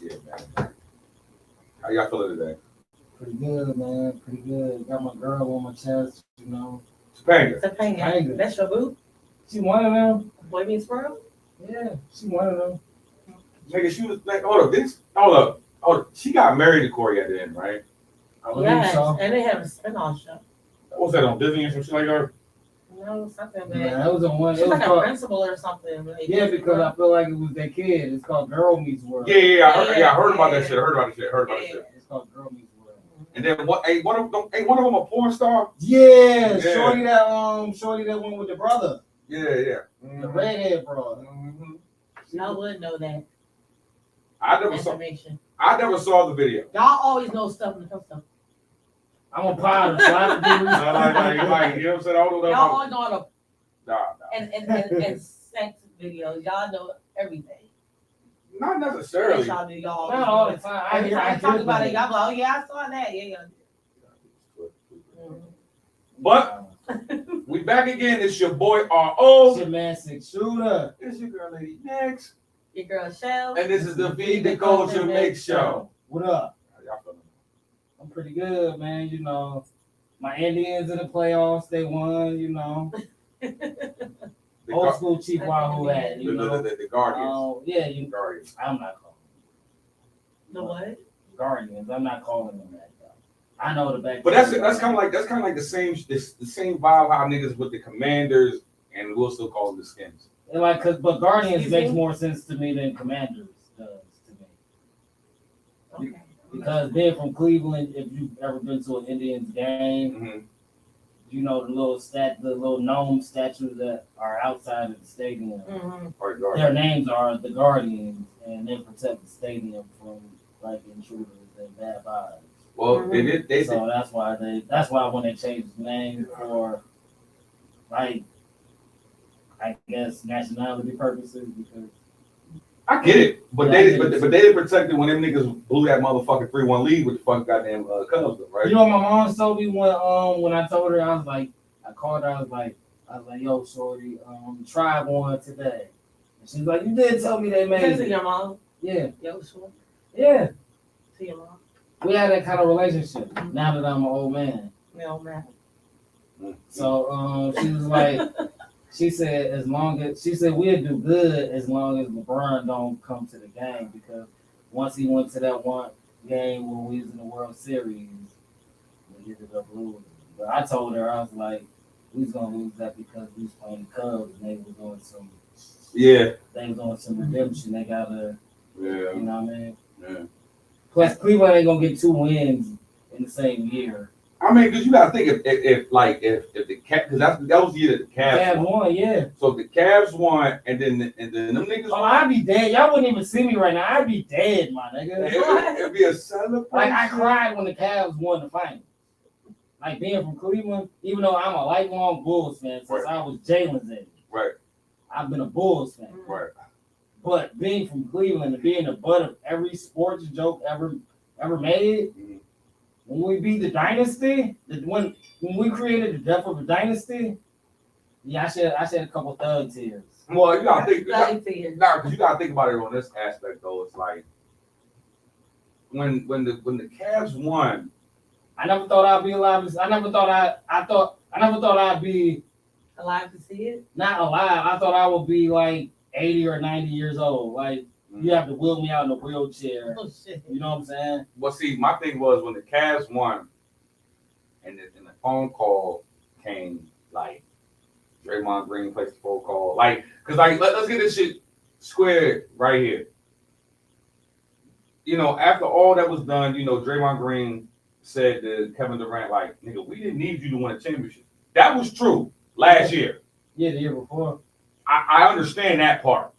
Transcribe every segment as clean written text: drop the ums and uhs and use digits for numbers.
Yeah, man. How y'all feeling today? Pretty good, man. Pretty good. Got my girl on my chest, you know. Topanga. Topanga. That's your boo? She one of them. Boy meets world? Yeah, she one of them. Nigga, she was like, hold up. She got married to Corey at the end, right? I believe so. And they have a spinoff show. What was that on Disney or some shit like that? No, something bad. Yeah, that was on one. She's like a principal or something. Yeah, because I feel like it was their kid. It's called Girl Meets World. Yeah, I heard about that shit. It's called Girl Meets World. And then what? Ain't one of them a porn star? Yeah. Shorty that went with the brother. Yeah. The redhead brother. Y'all would know that. I never saw the video. Y'all always know stuff when it comes to. I'm a pilot, so I have to do research. Like, you know what I'm saying? I don't know. Y'all all know all the Nah. and sex videos. Y'all know everything. Not necessarily. Y'all do y'all. Not all the time. Every time I talk about it, y'all be like, oh yeah, I saw that. Yeah. But we back again. It's your boy R.O. It's your man 6 Shooter. It's your girl Lady Next. Your girl Shell. And this is the Feed the Culture Mix Show. What up? How y'all feeling? I'm pretty good, man. You know, my Indians in the playoffs, they won, you know. Old school Chief Wahoo had, you know. The Guardians. Yeah, Guardians. I'm not calling them. The what? Guardians. I'm not calling them that, though. I know the back. But that's kind of like the same vibe how niggas with the Commanders and we'll still call them the Skins. And like, but Guardians makes more sense to me than Commanders does to me. Okay. Because being from Cleveland, if you've ever been to an Indians game, you know the little gnome statues that are outside of the stadium. Their names are the Guardians, and they protect the stadium from like intruders and bad vibes. Well, they did. So that's why when they changed the name for like, I guess nationality purposes, because I get it, but they didn't protect it when them niggas blew that motherfucking 3-1 lead with the fucking goddamn Cubs, right? You know, my mom told me when I told her, I called her, I was like, yo, shorty, Tribe won today. And she's like, you did tell me they made it. To your mom? Yeah. Yo, sure. Yeah. To your mom. We had that kind of relationship. Now that I'm an old man. No, man. So she was like. She said we'll do good as long as LeBron don't come to the game, because once he went to that one game when we was in the World Series, we ended up losing. But I told her, I was like, we was gonna lose that because we was playing the Cubs and they was doing some redemption. They gotta you know what I mean? Yeah. Plus Cleveland ain't gonna get 2 wins in the same year. I mean, because you gotta think if the Cavs, because that was the year that the Cavs won, yeah. So if the Cavs won, and then them niggas. Oh, I'd be dead. Y'all wouldn't even see me right now. I'd be dead, my nigga. It'd be a celebration. Like I cried when the Cavs won the final. Like being from Cleveland, even though I'm a lifelong Bulls fan since I was Jalen's age. Right. I've been a Bulls fan. Right. But being from Cleveland and being the butt of every sports joke ever made. When we beat the dynasty, when we created the death of the dynasty, yeah, I shed a couple thug tears. Well, you gotta think, because you gotta think about it on this aspect though. It's like when the Cavs won, I never thought I'd be alive. I never thought I'd be alive to see it. Not alive. I thought I would be like 80 or 90 years old. Like. You have to wheel me out in a wheelchair. Oh, shit. You know what I'm saying? Well, see, my thing was when the Cavs won, and the phone call came, like, Draymond Green placed the phone call. Like, because, like, let's get this shit squared right here. You know, after all that was done, you know, Draymond Green said to Kevin Durant, like, nigga, we didn't need you to win a championship. That was true last year. Yeah, the year before. I understand that part.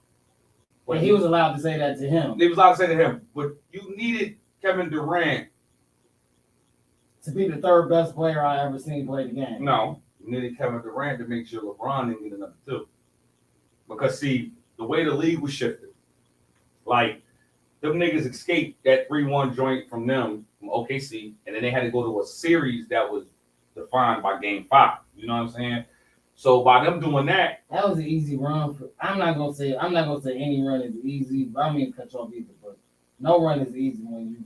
But he was allowed to say that to him. He was allowed to say to him, but you needed Kevin Durant to be the third best player I ever seen play the game. No, you needed Kevin Durant to make sure LeBron didn't get another 2. Because see, the way the league was shifted, like them niggas escaped that 3-1 joint from OKC, and then they had to go to a series that was defined by Game 5. You know what I'm saying? So by them doing that was an easy run. I'm not gonna say any run is easy. I don't mean to cut you off either, but no run is easy when you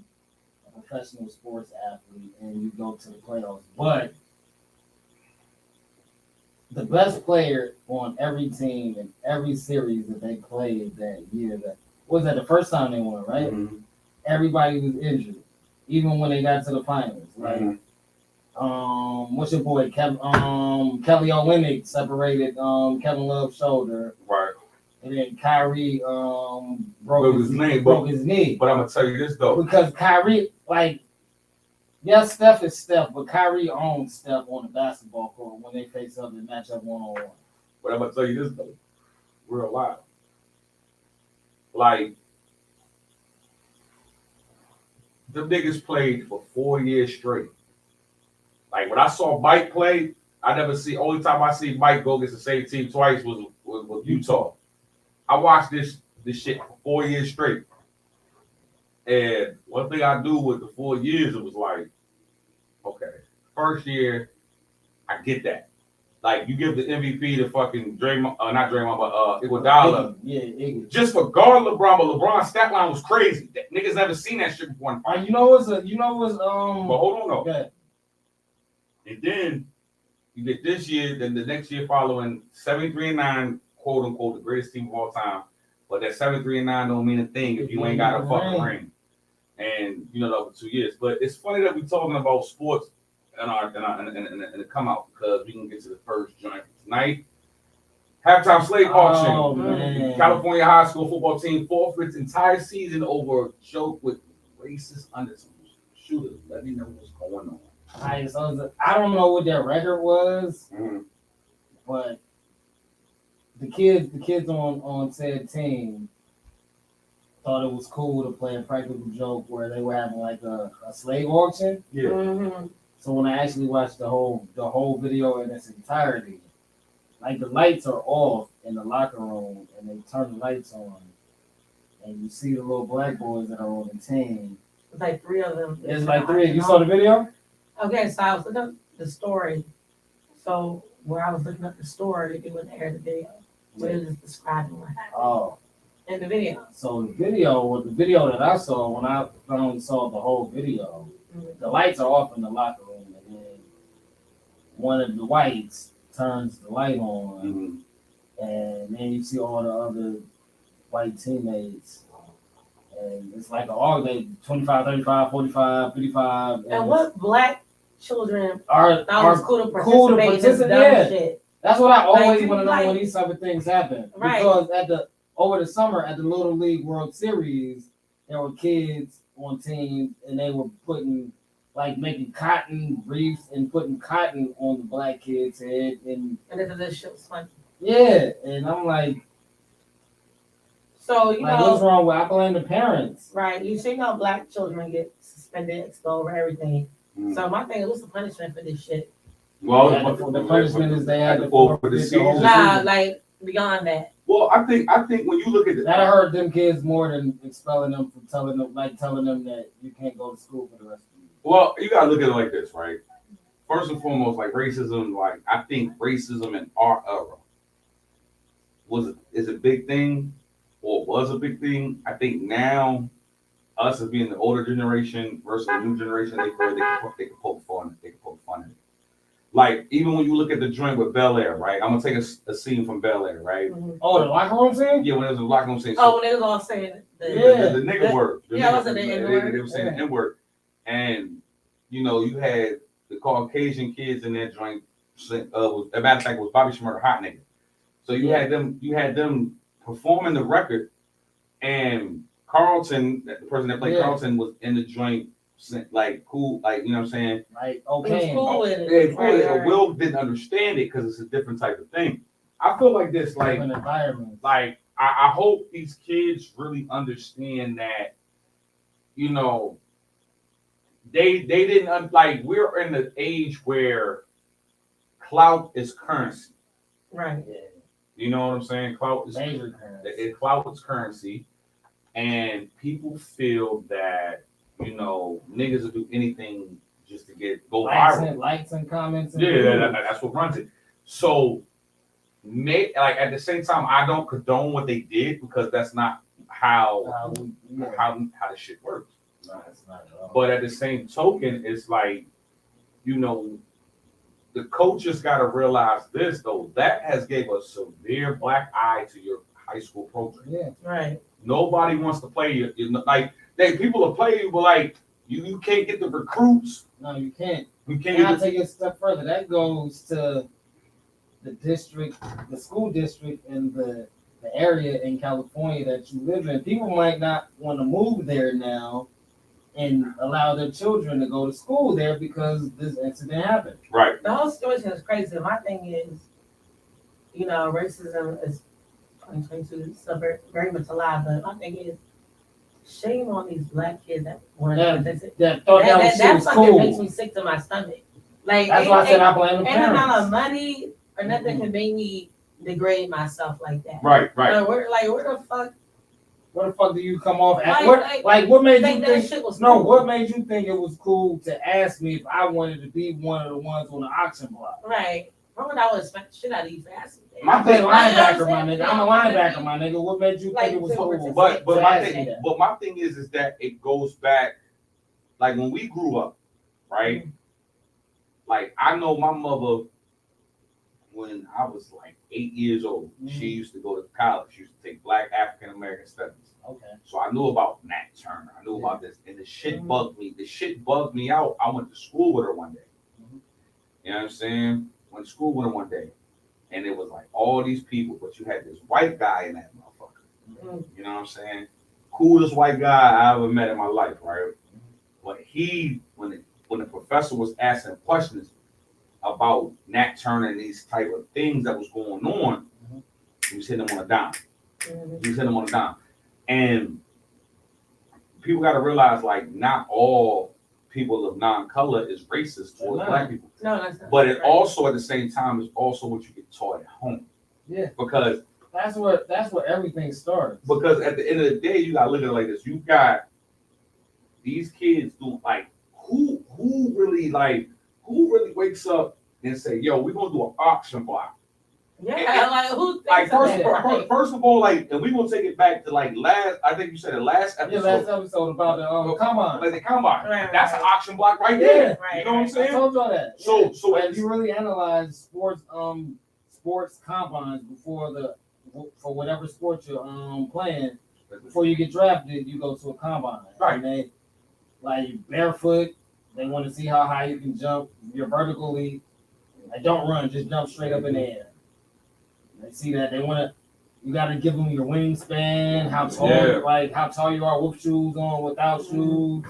a professional sports athlete and you go to the playoffs. But the best player on every team in every series that they played that year, that was that the first time they won, right? Mm-hmm. Everybody was injured, even when they got to the finals. Like, what's your boy Kelly Olynyk separated Kevin Love's shoulder, Right. and then Kyrie broke his knee. But I'm gonna tell you this though, Because Kyrie, like, yes, Steph is Steph, but Kyrie owns Steph on the basketball court when they face up and match up 1-on-1. but I'm gonna tell you this though, real loud. Like, them niggas played for 4 years straight. Like when I saw Mike play, only time I see Mike go against the same team twice was Utah. I watched this shit for 4 years straight. And one thing I knew with the 4 years, it was like, okay, first year, I get that. Like, you give the MVP to fucking Draymond, not Draymond, but Iguodala. Yeah, Iggy. Just for guard LeBron, but LeBron's stat line was crazy. Niggas never seen that shit before in fight. You know what's But hold on though. okay. And then you get this year, then the next year following 73-9, quote unquote, the greatest team of all time. But that 73-9 don't mean a thing if you ain't got a fucking ring. And you know the other 2 years. But it's funny that we're talking about sports in the come out because we can get to the first joint tonight. Halftime slave auction. Oh, man. California high school football team forfeits entire season over a joke with racist undertones. Shooters, let me know what's going on. All right, so I don't know what their record was, but the kids on said team thought it was cool to play a practical joke where they were having like a slave auction. Yeah. Mm-hmm. So when I actually watched the whole video in its entirety, like the lights are off in the locker room and they turn the lights on, and you see the little black boys that are on the team. It's like 3 of them. It's like 3. You saw the video? Okay, so I was looking up the story. So where I was looking up the story, it wouldn't air the video. But it was describing what happened Oh. in the video. So the video that I saw when I finally saw the whole video, the lights are off in the locker room, and then one of the whites turns the light on, and then you see all the other white teammates, and it's like all day 25, 35, 45, 55. And what black children are was cool to participate in this dumb shit? That's what I always Like, want to know like- when these type of things happen. Right. Because over the summer at the Little League World Series, there were kids on teams and they were making cotton wreaths and putting cotton on the black kids' head, and this shit was funny. yeah, and I'm like, So you what's know, wrong with? I blame the parents. right? You see how black children get suspended, expelled, over everything. So my thing is, what's the punishment for this shit? Well, The punishment is they had to forfeit the forfeit the season. whole Nah, season. like beyond that. Well, I think when you look at That hurt them kids more than expelling them from telling them that you can't go to school for the rest of the year. well, you gotta look at it like this, right? First and foremost, like racism, like I think racism in our era is a big thing, or was a big thing. I think now, us as being the older generation versus the new generation, they feel they can poke fun. They can poke fun at it. Like even when you look at the joint with Bel Air, right? I'm gonna take a scene from Bel Air, right? Oh, the locker room scene? Yeah, when there was a locker room scene. Oh, when they was all saying the Yeah. nigga word. Yeah, wasn't the N-word? They were saying the N-word. And, you know, you had the Caucasian kids in that joint. As a matter of fact, it was Bobby Shmurda, hot nigga. So you had them performing the record, and Carlton, the person that played Carlton, was in the joint, like cool, like, you know what I'm saying? Like, Okay. okay. Yeah, cool. But Will didn't understand it because it's a different type of thing. I feel like this, like, Different environment. like I hope these kids really understand that, you know, they didn't like, we're in the age where clout is currency. Right. Yeah. You know what I'm saying? Clout is Major currency. clout is currency, and people feel that, you know, niggas will do anything just to go viral. Likes and comments. Yeah, that's what runs it. So, like at the same time, I don't condone what they did because that's not how Yeah. how the shit works. No, it's not at all. But at the same token, it's like, you know, the coaches got to realize this though. That has gave a severe black eye to your high school program. Yeah. Right. Nobody wants to play you. Like people will play you, but like you can't get the recruits. No, you can't. You can't. And I'll take it a step further. That goes to the district, the school district, and the area in California that you live in. People might not want to move there now and allow their children to go to school there because this incident happened. Right. The whole situation is crazy. My thing is, you know, racism is 2022 still very, very much alive. But my thing is, shame on these black kids that want Yeah, to. that thought that shit was cool. Makes me sick to my stomach. Like That's why I said I blame the ain't amount of parents. money or nothing can make me degrade myself like that. Right. Where the fuck? Where the fuck do you come off at? Like, What made think you that think? shit was No, cool. what made you think it was cool to ask me if I wanted to be one of the ones on the auction block? Right. Remember I was smack the shit out of you for asking me. I play linebacker, my saying? nigga. I'm a linebacker, my nigga. What made you Like, think it was to cool? participate. But to my ask thing, me that? but my thing is that it goes back, like when we grew up, right? Like I know my mother, when I was like 8 years old, she used to go to college. She used to take Black African American studies. Okay. So I knew about Nat Turner. I knew about this, and the shit bugged me. The shit bugged me out. I went to school with her one day. You know what I'm saying? Went to school with her one day, and it was like all these people, but you had this white guy in that motherfucker. You know what I'm saying? Coolest white guy I ever met in my life, right? But he, when the professor was asking questions about Nat Turner and these type of things that was going on, he was hitting them on a dime. He was hitting them on a dime. And people got to realize, like, not all people of non-color is racist towards black people. No, that's not. But it also, at the same time, is also what you get taught at home. Yeah. Because That's where everything starts. Because at the end of the day, you gotta look at it like this. You got these kids do like who really wakes up and say, yo, we're gonna do an auction block. Yeah, like who thinks Like of first of all, like, and we gonna take it back to like I think you said the last episode. Yeah, last episode about the combine. Like the combine. Right, That's right. an auction block right there. Right, You know what I'm right. I saying? told y'all that. So Like, if you really analyze sports combines for whatever sport you're playing, before you get drafted, you go to a combine. Right. And they like barefoot. They want to see how high you can jump. You're vertically. Like, don't run, just jump straight up in the air. They see that they want to. You got to give them your wingspan, how tall you are with shoes on, without shoes.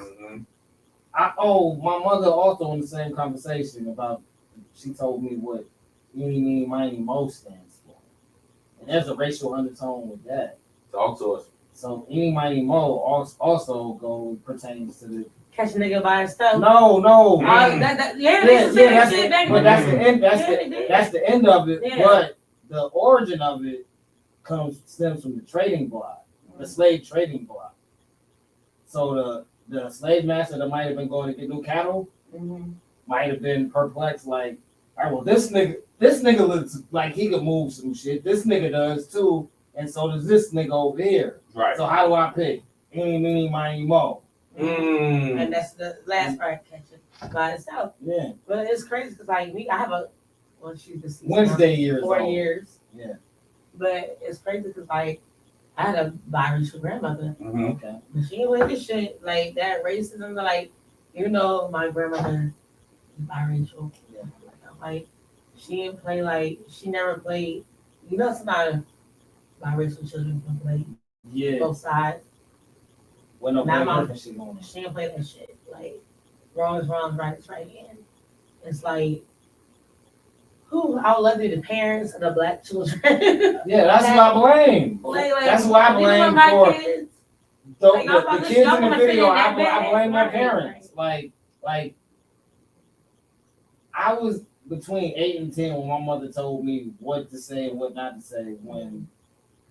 My mother also in the same conversation about. She told me what Eeny, Meeny, Miny, Mo stands for, and there's a racial undertone with that. Talk to us. So Eeny, Miny, Mo also pertains to the. catch a nigga by his stuff? No. That's the end. But that's the end. That's the end of it. Yeah. But the origin of it stems from the trading block, the slave trading block. So the slave master that might have been going to get new cattle might have been perplexed, like, all right, well, this nigga looks like he could move some shit. This nigga does too, and so does this nigga over here. Right. So how do I pick? Eeny, meeny, miny, mo. And that's the last part, catch it by itself. Yeah. But it's crazy because like I have she's deceased Wednesday years 4 old. years. Yeah. But it's crazy because like I had a biracial grandmother. Okay. But she ain't with this shit like that racism. Like, you know, my grandmother is biracial. Yeah. Like she didn't play like she never played. You know, sometimes biracial children can play both sides. When no Not my- black shit going on. She didn't play that shit. Like wrong is wrong, right is right. And it's like, I would love to be the parents of the black children. Yeah, that's who I blame. That's who I blame for. Kids. The kids in the video, I blame their Right. parents. Like I was between 8 and 10 when my mother told me what to say and what not to say when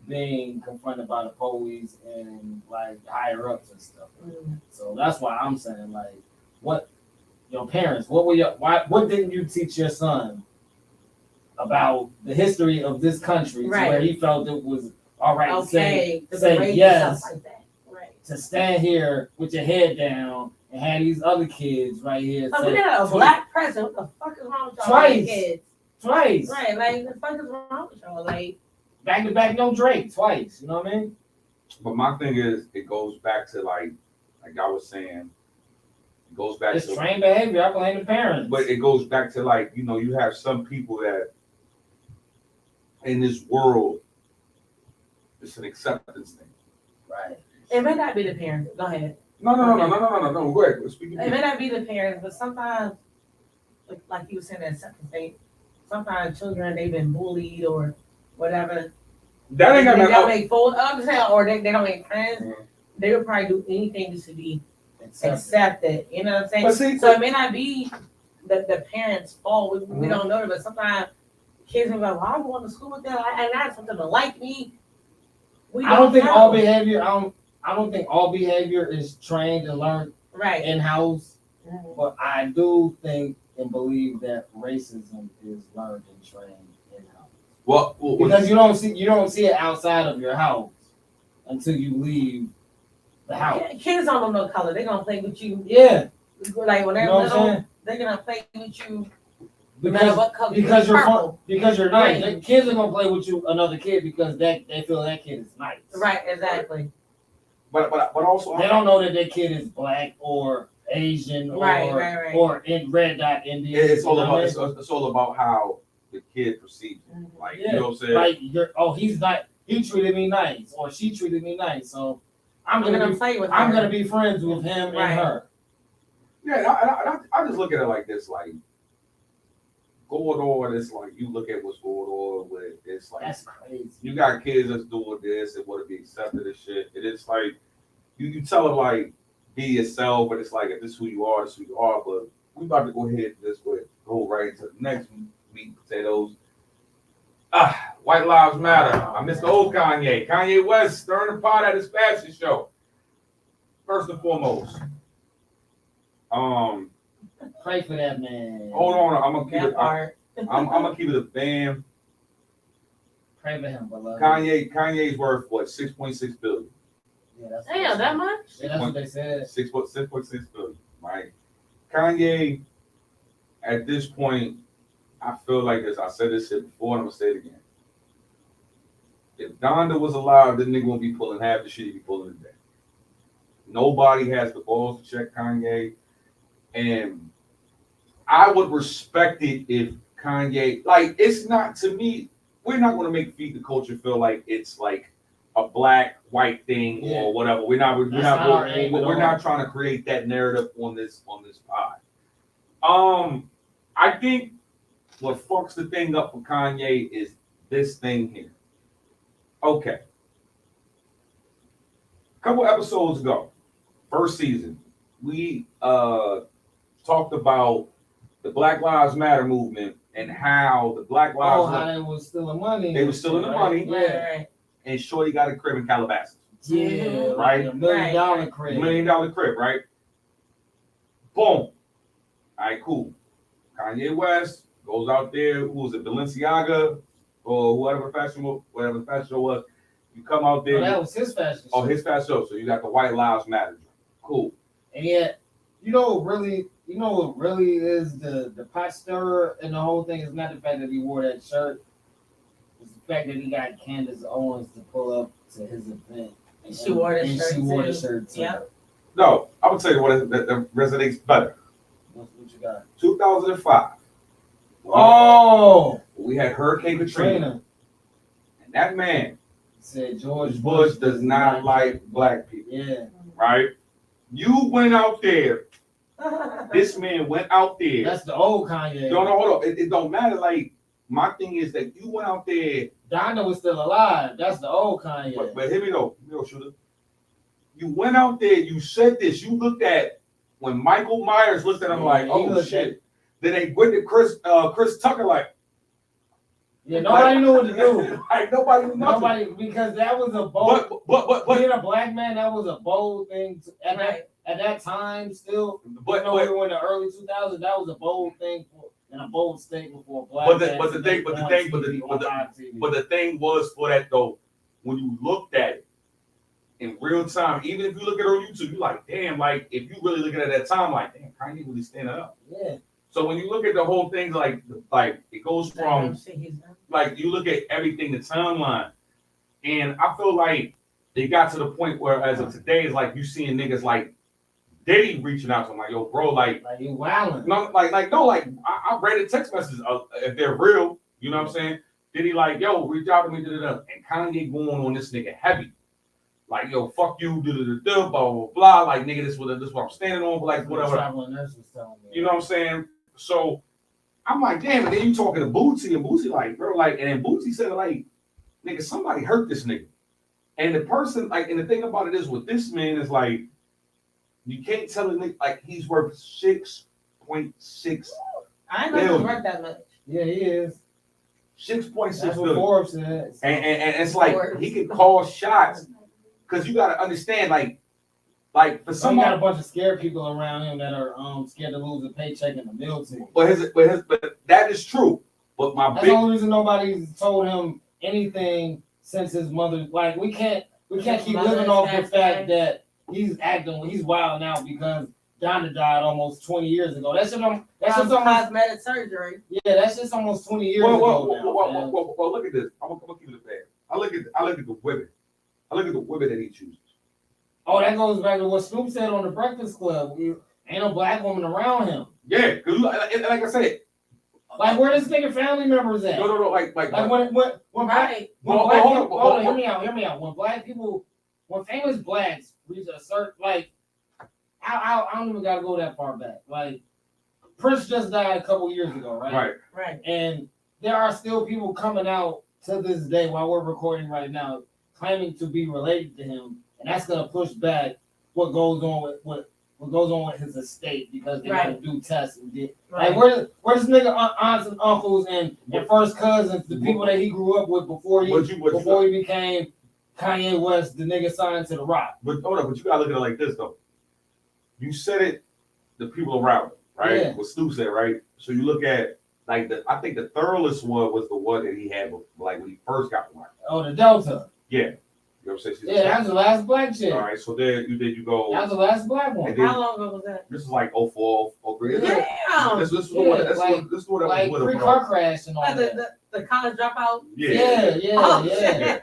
being confronted by the police and like higher ups and stuff. So that's why I'm saying, like, what your parents, what didn't you teach your son about the history of this country to where he felt it was all right, okay, to say raise yes. yourself like that. Right. To stand here with your head down and have these other kids right here. But say, we got a black president. What the fuck is wrong with y'all Twice. kids? Twice. Right, like the fuck is wrong with y'all? Like Back to back, no Drake. Twice. You know what I mean? But my thing is, it goes back to like I was saying, it goes back It's to trained behavior. I blame the parents. But it goes back to like, you know, you have some people that in this world, it's an acceptance thing. Right. it may not be the parents. Go ahead. No. Go ahead. Speak It may not be the parents, but sometimes, like you were saying, that second thing, sometimes children they've been bullied or whatever. That ain't got they don't nothing. make full understand, or they don't make friends. Mhm. They would probably do anything just to be Accepted. accepted. You know what I'm saying? But see, So it may not be the parents' fault. We don't know, but sometimes kids are like, "Well, I'm going to school with them, and I have something to like me." I don't think all behavior. I don't think all behavior is trained and learned right in house. Mhm. But I do think and believe that racism is learned and trained in house. well, Because you don't see it outside of your house until you leave the house. Kids don't know no color. They're gonna play with you. Yeah. Like when they're You know what I'm little, saying? they're gonna play with you. No matter what color. Because you're purple. fun, because you're nice. Right. The kids are gonna play with you another kid because they feel that kid is nice. Right, exactly. but also They don't know that that kid is black or Asian or Right. or in red dot Indian. it's all you know about what I mean? it's all about how the kid perceives it. Mhm. Like Yeah. you know what I'm saying? Like he's not. He treated me nice or she treated me nice, so I'm gonna play with. I'm her. gonna be friends with him Right. and her. Yeah, I just look at it like this, like going on. It's like you look at what's going on with it's like That's crazy. you got kids that's doing this and want to be accepted and shit. And it's like you tell them like be yourself, but it's like if this is who you are, this is who you are. But we about to go ahead this way, go right into the next meat and potatoes. White Lives Matter. I missed the old Kanye. Kanye West stirring the pot at his fashion show. First and foremost. Pray for that man. Hold on, I'm gonna keep That it. part. I'm gonna keep it a bam. Pray for him, beloved. Kanye's worth what? 6.6 billion. Yeah, that's Damn, that much? Yeah, that's what they said. 6.6 billion. Right. Kanye, at this point, I feel like this. I said this shit before, and I'm gonna say it again. If Donda was alive, this nigga won't be pulling half the shit he be pulling today. Nobody has the balls to check Kanye, and I would respect it if Kanye, like, it's not to me. We're not going to make Feed the Culture feel like it's like a black white thing or whatever. We're not trying to create that narrative on this pod. I think what fucks the thing up for Kanye is this thing here. Okay. A couple episodes ago, first season, we talked about the Black Lives Matter movement and how the Black Lives how they was stealing money. They were stealing the money. Right. And Shorty got a crib in Calabasas. Yeah, Right. $1 million Right. crib. $1 million crib, right? Boom. All right, cool. Kanye West goes out there. Who was it? Balenciaga or whatever the fashion show was. You come out there. Oh, that was his fashion show. Oh, his fashion show. So you got the White Lives Matter. Cool. And yet, you know what really is the pot stirrer and the whole thing is not the fact that he wore that shirt. It's the fact that he got Candace Owens to pull up to his event. And she wore the shirt. She wore the shirt too. Yep. No, I would tell you what that resonates better. What you got? 2005. Oh, We had Hurricane Katrina. And that man said George Bush does not like black people. Yeah. Right? You went out there. This man went out there. That's the old Kanye. No, hold up. It don't matter. Like, my thing is that you went out there. Donna was still alive. That's the old Kanye. But here we go. Shooter. You went out there. You said this. You looked at when Michael Myers looked at him like, oh shit. Then they went to Chris Tucker like. Yeah, nobody knew what to do. Like nobody knew nothing. Nobody, because that was a bold. But being a black man, that was a bold thing at that time. Still, we were in the early 2000s. That was a bold thing and a bold statement for a black man. But the thing was for that though, when you looked at it in real time, even if you look at it on YouTube, you're like, damn, like if you really looking at that time, like, damn, Kanye really standing up. Yeah. So when you look at the whole thing, like it goes from like you look at everything, the timeline, and I feel like they got to the point where as of today, it's like you seeing niggas like Diddy reaching out to him, like, yo, bro, like you wilding. No, I read the text messages if they're real, you know what I'm saying? Diddy like, yo, reach out to me, and Kanye going on this nigga heavy. Like, yo, fuck you, blah, blah, blah, blah. Like, nigga, this is what I'm standing on, but like, whatever. You know what I'm saying? So, I'm like, damn, and then you talking to Bootsy, and Bootsy like, bro, like, and then Bootsy said, like, nigga, somebody hurt this nigga. And the person, like, and the thing about it is with this man is like, you can't tell a nigga, like, he's worth 6.6 I know he's worth that much. Yeah, he is. 6.6 That's what billion. Forbes said. And it's like, he can call shots. Because you got to understand, like for Some someone, got a bunch of scared people around him that are scared to lose a paycheck in the military. But that is true. But that's the only reason nobody's told him anything since his mother. Like we can't keep living off the fact that he's wild now because Donna died almost 20 years ago. That's just almost cosmetic surgery. Yeah, that's just almost 20 years ago. Well, look at this. I'm gonna keep it bad. I look at the women. I look at the women that he chooses. Oh, that goes back to what Snoop said on the Breakfast Club. Ain't no black woman around him. Yeah, because like I said, like where this nigga family members at? No, like when right. Hear me out. When famous blacks reach a certain like, I don't even gotta go that far back. Like Prince just died a couple years ago, right? Right. And there are still people coming out to this day while we're recording right now, claiming to be related to him, and that's gonna push back what goes on with his estate because they gotta do tests and get like where's this nigga aunts and uncles and first cousins, the people that he grew up with before he became Kanye West, the nigga signed to the Rock. But hold up, but you gotta look at it like this though. You said it, the people around him, right? Yeah. What Stu said, right? So you look at like I think the thoroughest one was the one that he had like when he first got one. Oh, the Delta. Yeah. You know what I'm saying? Yeah, that's the last black chick. All right, so there you go. That's the last black one. How long ago was that? This is like 04, 03. Damn. This is what like pre-car crash and all that. The college dropout. Yeah.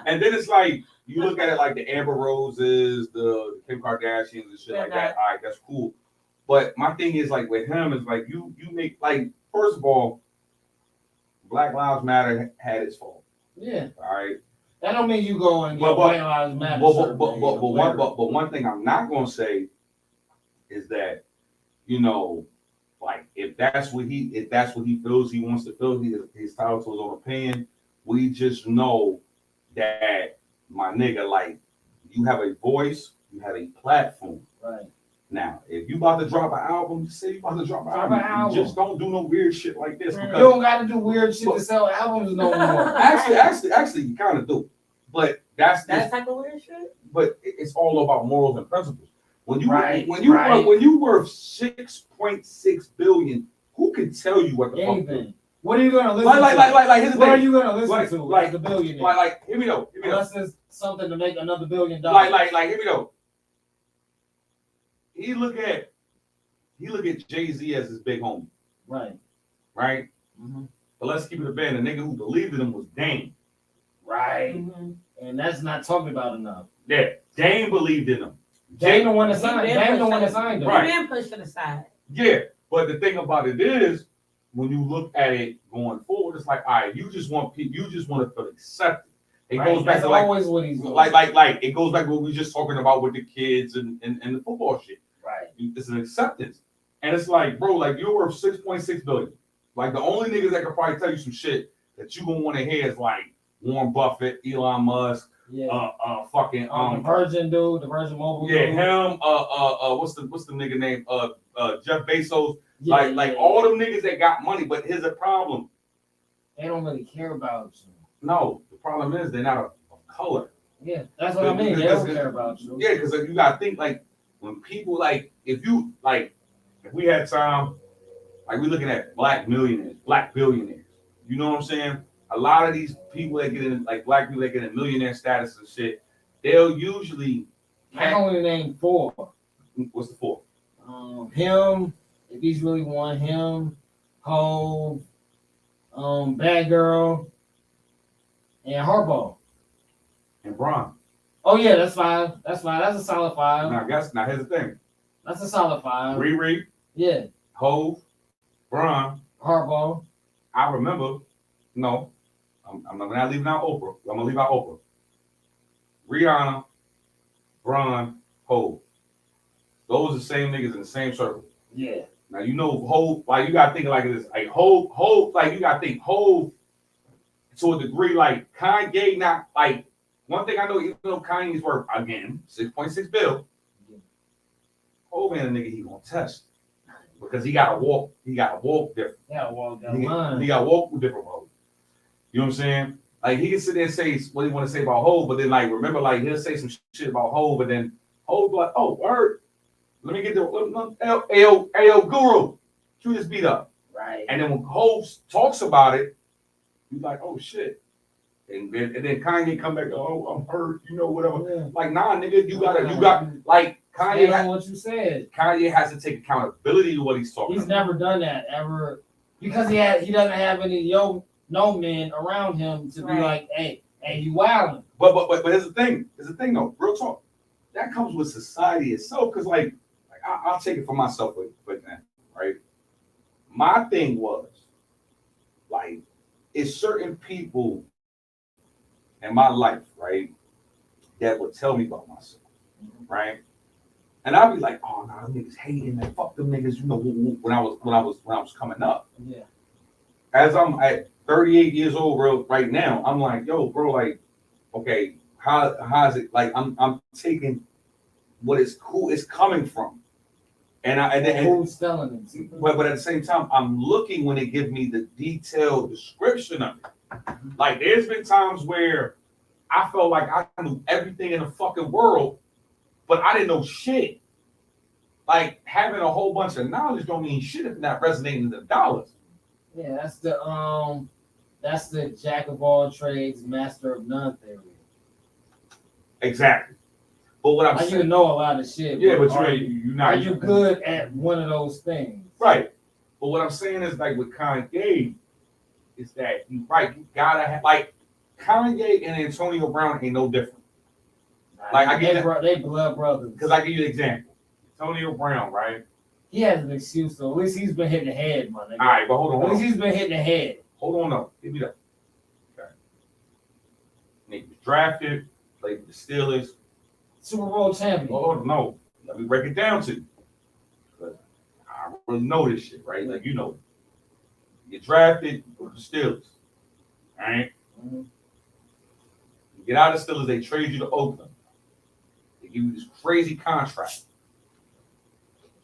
And then it's like you look at it like the Amber Roses, the Kim Kardashians and shit like that. All right, that's cool. But my thing is like with him is like you make like first of all, Black Lives Matter had its fault. Yeah. All right. That don't mean you go and get Black Lives Matter. But one thing I'm not gonna say is that, you know, like if that's what he feels he wants to feel, he's entitled to his own opinion. We just know that my nigga, like you have a voice, you have a platform. Right. Now, if you about to drop an album, just say you about to drop an album. Just don't do no weird shit like this. You don't got to do weird shit to sell albums no more. Actually, you kind of do. But that's that type of weird shit. But it's all about morals and principles. When you worth 6.6 billion, who can tell you what the fuck? Anything. What are you gonna listen to? What are you gonna listen to? Like the billionaire. Like here we go. Unless there's something to make another $1 billion. Like here we go. He look at Jay-Z as his big homie. Right. Mm-hmm. But let's keep it a band. The nigga who believed in him was Dame. Right. Mm-hmm. And that's not talked about enough. Yeah. Dame believed in him. Dame the one that signed him. Right. He been pushed to the side. Yeah. But the thing about it is, when you look at it going forward, it's like, all right, you just want to feel accepted. It goes back to always what he's doing. Like it goes back to what we were just talking about with the kids and the football shit. Right. It's an acceptance. And it's like, bro, like you're worth 6.6 billion. Like the only niggas that can probably tell you some shit that you gonna want to hear is like Warren Buffett, Elon Musk, fucking the Virgin dude, the Virgin Mobile dude. Yeah, him, what's the nigga name? Jeff Bezos. Yeah, all them niggas that got money, but here's a problem. They don't really care about you. No, the problem is they're not of color. Yeah, that's what I mean. They don't care about you. Yeah, because you gotta think like when people like if we had time, like we're looking at black billionaires, you know what I'm saying? a lot of these people that get in, like black people that get in millionaire status and shit, they'll usually. I only name 4. What's the 4? Him, if he's really one, him, Hove, Bad Girl, and Harbaugh. And Bron. Oh yeah, that's 5. That's 5. That's a solid 5. Now here's the thing. That's a solid 5. Riri, Yeah. Hove, Bron, Harbaugh. I remember. No, I'm not leaving out Oprah. I'm gonna leave out Oprah. Rihanna, Bron, Hove. Those are the same niggas in the same circle. Yeah. Now you know Hove, like you gotta think like this, like Hove, like you gotta think Hove to a degree, like Kanye, not like one thing I know, even though Kanye's worth again $6.6 billion, Hove ain't a nigga he gonna test because he gotta walk different. Yeah, well, He gotta walk with different roads. You know what I'm saying? Like he can sit there and say what he want to say about Hove, but then like remember, like he'll say some shit about Hove, but then Hove like, oh word, let me get the Ayo Guru, you just beat up. Right. And then when Hove talks about it, he's like, oh shit. And then Kanye come back, oh, I'm hurt, you know, whatever. Yeah. Like, nah, nigga, you got like Kanye. What you said. Kanye has to take accountability to what he's talking He's about. never done that ever because he doesn't have any no men around him to be like, hey, you wilding. But here's the thing. Though, real talk. That comes with society itself, because like I'll take it for myself for example, right? My thing was like, it's certain people in my life, right, that would tell me about myself, right? And I'd be like, oh no, them niggas hating, man. Fuck them niggas, you know, when I was coming up. Yeah. As I'm at 38 years old, bro, right now, I'm like, yo, bro, like, okay, how's it like I'm taking what is cool is coming from. And who's selling it? But at the same time, I'm looking when they give me the detailed description of it. Like there's been times where I felt like I knew everything in the fucking world, but I didn't know shit. Like having a whole bunch of knowledge don't mean shit if not resonating in the dollars. Yeah, that's the jack of all trades, master of none theory. Exactly. But what I'm like saying, you know a lot of shit. Yeah, but are you're you good at one of those things? Right. But what I'm saying is like with Kanye, is that you gotta have like Kanye and Antonio Brown ain't no different. Like they blood brothers. Because I give you an example. Antonio Brown, right? He has an excuse, so at least he's been hitting the head, my nigga. All right, but hold on. At least he's been hitting the head. Hold on up. Give me that. Okay. Nigga was drafted, played with the Steelers. Super Bowl champion. Oh no. Let me break it down to you. I really know this shit, right? Like you know. You get drafted, you go to the Steelers. All right? Mm-hmm. You get out of the Steelers, they trade you to Oakland. They give you this crazy contract.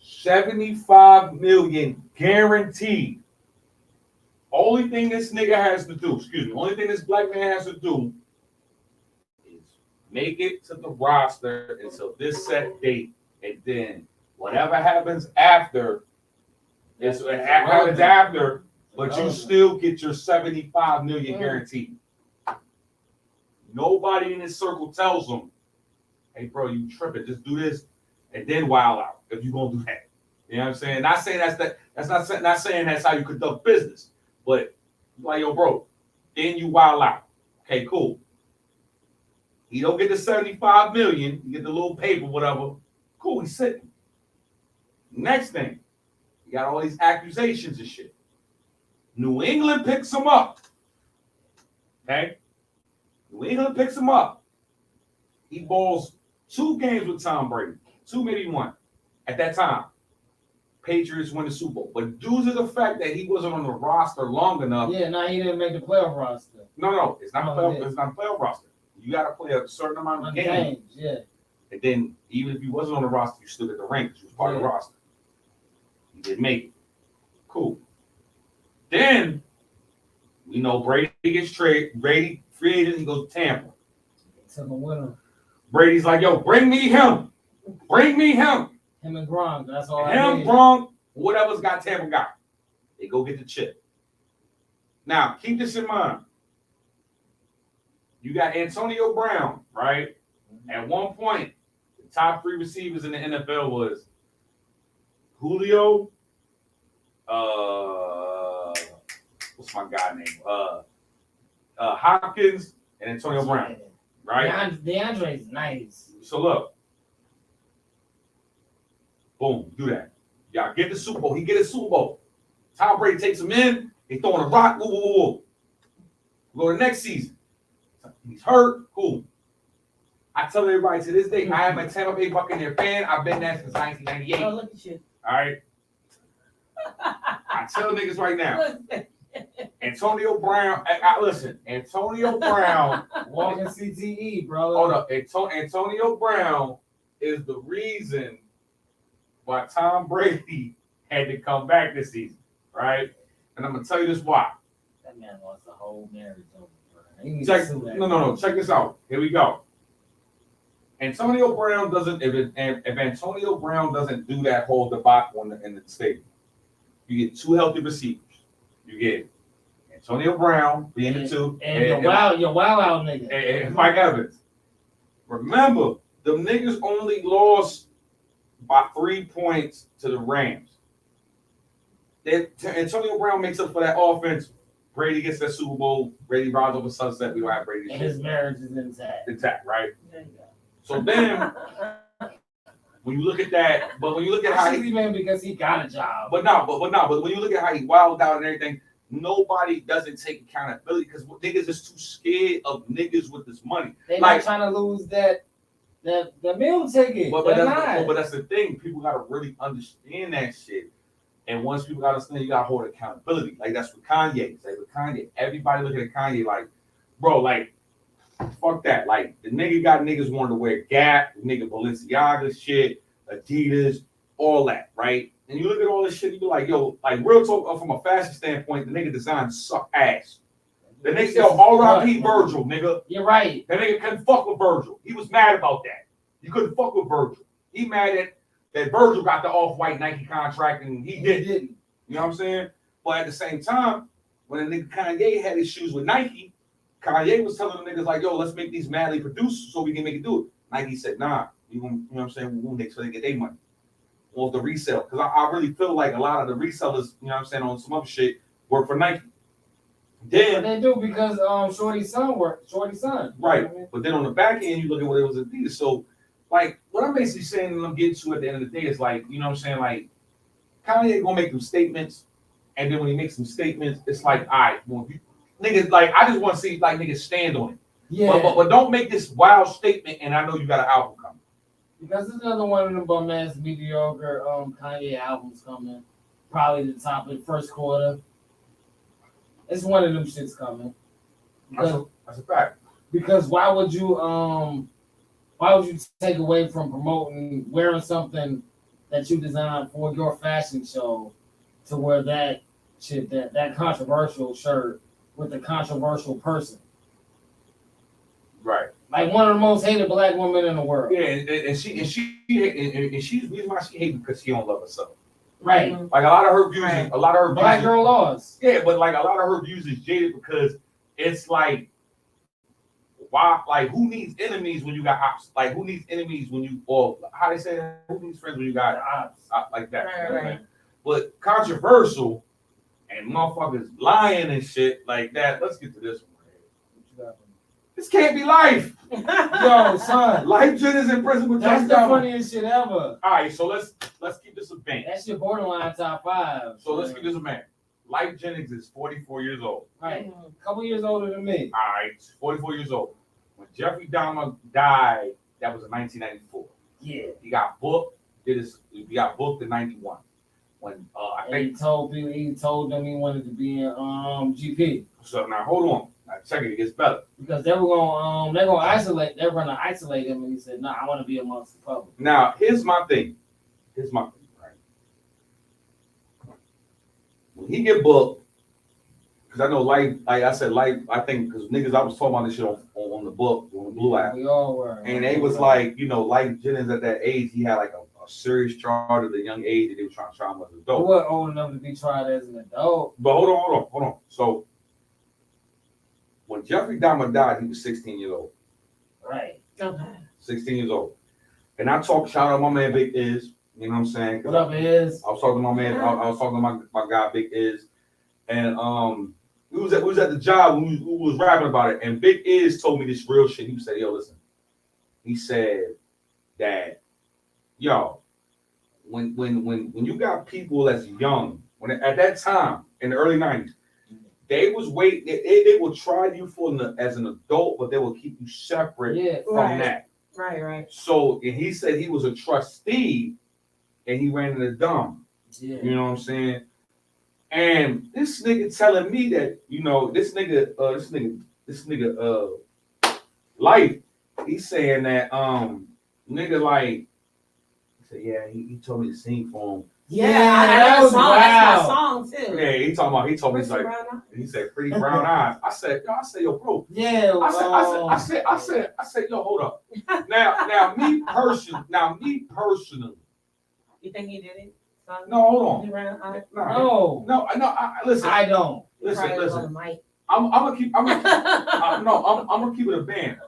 $75 million guaranteed. Only thing this nigga has to do, only thing this black man has to do is make it to the roster until this set date, and then whatever happens after is what happens after, but you still get your $75 million guaranteed. Nobody in this circle tells them, hey bro, you tripping, just do this and then wild out if you're gonna do that. You know what I'm saying? Not saying not saying that's how you conduct business, but like yo, bro, then you wild out. Okay, cool. You don't get the 75 million, you get the little paper, whatever. Cool, he's sitting. Next thing, you got all these accusations and shit. New England picks him up. Okay? New England picks him up. He balls 2 games with Tom Brady. 2, maybe 1 at that time. Patriots win the Super Bowl. But due to the fact that he wasn't on the roster long enough. Yeah, now he didn't make the playoff roster. No, it's not it's not a playoff roster. You gotta play a certain amount of games. Yeah. And then even if you wasn't on the roster, you still get the rank because you was part of the roster. You didn't make it. Cool. Then we know Brady gets traded. Brady free agent, he goes to Tampa. Took a winner. Brady's like, yo, bring me him. Bring me him. Him and Gronk, that's all. Him, Gronk, whatever's got Tampa got. They go get the chip. Now, keep this in mind. You got Antonio Brown, right? At one point, the top 3 receivers in the NFL was Julio, what's my guy name? Hopkins and Antonio Brown, right? DeAndre's nice. So look, boom, do that. Y'all get the Super Bowl. He get a Super Bowl. Tom Brady takes him in. He throwing a rock. Woo, woo, woo. Go to the next season. He's hurt. Cool. I tell everybody to this day, I am a Tampa Bay Buccaneer fan. I've been there since 1998. Oh, look at you. All right. I tell niggas right now. Antonio Brown. Listen, Antonio Brown. Walking CTE, brother. Hold up. Antonio Brown is the reason why Tom Brady had to come back this season, right? And I'm gonna tell you this why. That man wants the whole marriage over. No. Check this out. Here we go. Antonio Brown doesn't. If Antonio Brown doesn't do that whole debacle in the stadium, you get 2 healthy receivers. You get Antonio Brown being the 2, and your wow out nigga, and Mike Evans. Remember, the niggas only lost by 3 points to the Rams. Antonio Brown makes up for that offense. Brady gets that Super Bowl. Brady rides over sunset. We don't have Brady. And his marriage is intact. Intact, right? There you go. So then, when you look at that, but when you look at how he, man, because he got a job. but when you look at how he wilded out and everything, nobody doesn't take accountability because niggas is too scared of niggas with this money. They're like, not trying to lose the meal ticket. But that's the thing. People gotta really understand that shit. And once people gotta understand, you gotta hold accountability. Like that's what Kanye. Like with Kanye, everybody looking at Kanye like, bro, like, fuck that. Like the nigga got niggas wanting to wear Gap, nigga Balenciaga shit, Adidas, all that, right? And you look at all this shit, you be like, yo, like real talk from a fashion standpoint, the nigga designs suck ass. The nigga, yo, R.I.P. Virgil, nigga. You're right. That nigga couldn't fuck with Virgil. He was mad about that. You couldn't fuck with Virgil. He mad that Virgil got the off-white Nike contract and he didn't. You know what I'm saying? But at the same time, when the nigga Kanye had his shoes with Nike, Kanye was telling the niggas like, yo, let's make these madly produced so we can make it do it. Nike said, nah, you know what I'm saying? We'll make sure they get their money. Or the resale. Because I really feel like a lot of the resellers, you know what I'm saying, on some other shit, work for Nike. Then they do because Shorty's son worked. Shorty's son. Right. You know what I mean? But then on the back end, you look at what it was Adidas. So like what I'm basically saying and I'm getting to at the end of the day is like, you know what I'm saying? Like Kanye gonna make them statements, and then when he makes some statements, it's like, all right, well, niggas, like I just want to see like niggas stand on it. Yeah. But don't make this wild statement, and I know you got an album coming. Because there's another one of them bum ass mediocre Kanye albums coming. Probably the top of the first quarter. It's one of them shits coming. That's a fact. Because why would you take away from promoting wearing something that you designed for your fashion show to wear that shit, that controversial shirt with a controversial person? Right. Like one of the most hated black women in the world. Yeah, and she's the reason why she hates because she don't love herself. Right. Like a lot of her views, Black girl laws. Yeah, but like a lot of her views is jaded because it's like, why? Like, who needs enemies when you got ops? Like, who needs enemies when you, or how they say, who needs friends when you got ops? Like that. Right. But controversial and motherfuckers lying and shit like that. Let's get to this one. This can't be life. Yo, son. Lyfe Jennings in prison with That's Jeffery the Dahmer. funniest shit ever. All right, so let's keep this a bang. That's your borderline top 5. So let's keep this a bang. Lyfe Jennings is 44 years old. Right. A couple years older than me. All right, 44 years old. When Jeffrey Dahmer died, that was in 1994. Yeah. He got booked. He got booked in 91. When I think he told them he wanted to be in GP. So now hold on. Now check it gets better. Because they're gonna isolate him, and he said, "No, I want to be amongst the public." Now here's my thing, right? When he get booked, because I know Lyfe, like I said, Lyfe, I think because niggas, I was talking about this shit on the book, on the Blue app. We all were. And they was like, you know, Lyfe Jennings at that age, he had like a serious charge at a young age, and they were trying to try him as an adult. He wasn't old enough to be tried as an adult. But hold on. So when Jeffrey Dahmer died, he was 16 years old. Right. Okay. 16 years old. And I talk, shout out my man Big Iz. You know what I'm saying? What up, Iz? I was talking to my man, I was talking to my guy Big Iz. And we was at the job when we was rapping about it. And Big Iz told me this real shit. He said, yo, listen. He said that, yo, when you got people that's young, when at that time in the early 90s, they was wait, they will try you as an adult, but they will keep you separate from that. Right. So and he said he was a trustee and he ran in the dumb. Yeah. You know what I'm saying? And this nigga telling me that, you know, this nigga Lyfe, he's saying that nigga like he said, yeah, he told me to sing for him. Yeah, that was song. wild. That's my song too. Yeah, he told me he's like, he said pretty brown eyes. I said, yo, bro. Yeah. I said, yo, hold up. Now me personally. You think he did it? No, hold on. No. Listen. I don't. Listen. I'm gonna keep it a band.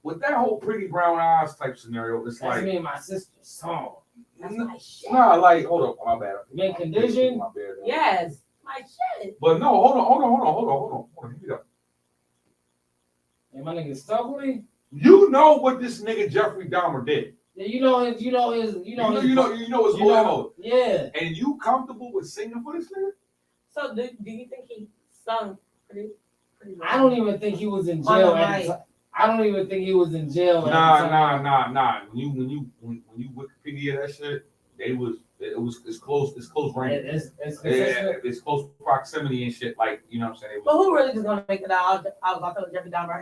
With that whole pretty brown eyes type scenario, it's That's like me and my sister's song. That's my shit. nah, like hold up, my bad. Mint Condition? My bad. Yes, my shit. But no, hold on. Here we go. And my nigga Stokely? You know what this nigga Jeffrey Dahmer did. Yeah, you know his his whole. Yeah. And you comfortable with singing for this nigga? So do you think he sung pretty well? I don't even think he was in jail at the time. I don't even think he was in jail. Nah. When you Wikipedia that shit, it's close range. It's close proximity and shit. Like you know what I'm saying. But who really just gonna make it out? I was about to Jeffrey Dahmer.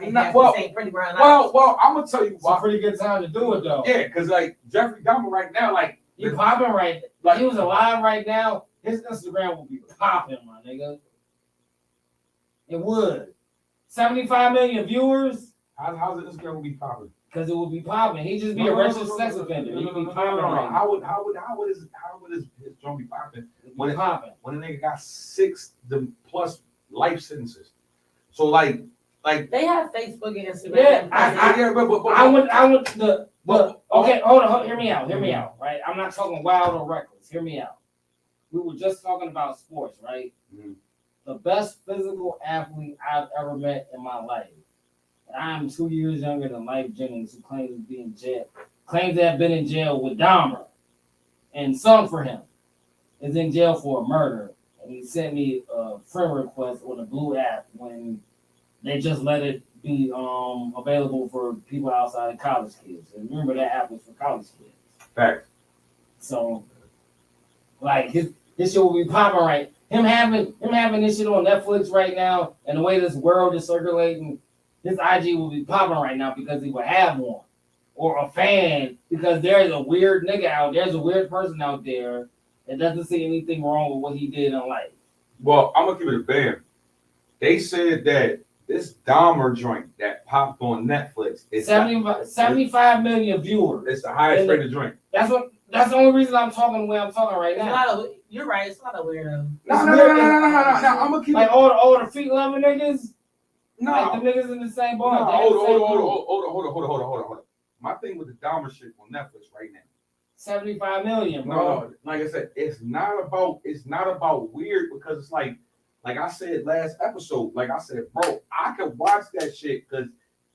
Saying pretty brown eyes. Well, I'm gonna tell you It's a pretty good time to do it though. Yeah, because like Jeffrey Dahmer right now, like he popping right. Like he was alive right now. His Instagram will be popping, my nigga. It would. 75 million viewers. How's it Instagram will be popping? Because it would be popping. He just be a registered sex offender. He would be popping right now. How would his joint be popping when a nigga got 6 plus life sentences? So like they have Facebook and Instagram. Yeah, okay, hold on, hear me out, right? I'm not talking wild or reckless. Hear me out. We were just talking about sports, right? Mm-hmm. The best physical athlete I've ever met in my life. I'm 2 years younger than Lyfe Jennings, who claims to have been in jail with Dahmer and sung for him. Is in jail for a murder. And he sent me a friend request on the Blue app when they just let it be available for people outside of college kids. And remember that app was for college kids. Fact. So like his shit will be popping right. Him having this shit on Netflix right now, and the way this world is circulating, his IG will be popping right now because he would have one. Or a fan, because there's a weird nigga out there, there's a weird person out there that doesn't see anything wrong with what he did in life. Well, I'm gonna keep it a band. They said that this Dahmer joint that popped on Netflix is 75 million viewers. It's the highest rated joint. That's the only reason I'm talking the way I'm talking right now. You're right, it's a lot of weirdos. No. I'm gonna keep like all the feet loving niggas. No, like the niggas in the same bar. Hold on. My thing with the Dahmer shit on Netflix right now. 75 million, bro. No, like I said, it's not about weird because it's like I said last episode, like I said, bro, I can watch that shit because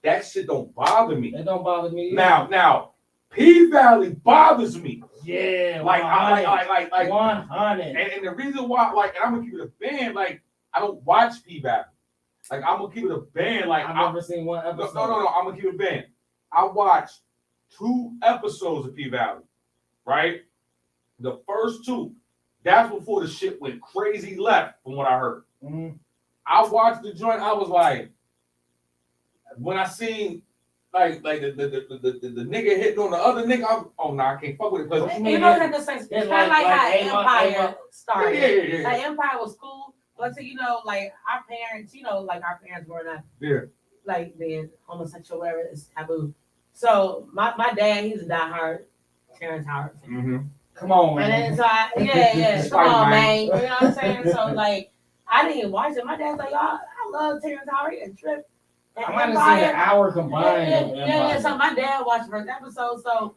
that shit don't bother me. It don't bother me. Now, P Valley bothers me. Yeah, like 100. And the reason why, like, and I'm gonna keep it a band, like I don't watch P Valley. Like I'm gonna keep it a band. Like I've never seen one episode. No. I'm gonna keep it a band. I watched 2 episodes of P Valley, right? The first 2, that's before the shit went crazy left, from what I heard. Mm-hmm. I watched the joint. I was like, when I seen like the nigga hitting on the other nigga, I can't fuck with it. Because you know that the same. It's kind of like how Empire started. Yeah. Like Empire was cool. But so, like our parents, like our parents growing up, like being homosexual, whatever is taboo. So my dad, he's a diehard Terrence Howard fan. Mm-hmm. Come on, man. And then so come on, man. You know what I'm saying? So like I didn't watch it. My dad's like, I love Terrence Howard and Trip. And I might have seen an hour combined. Yeah. So my dad watched the first episode. So,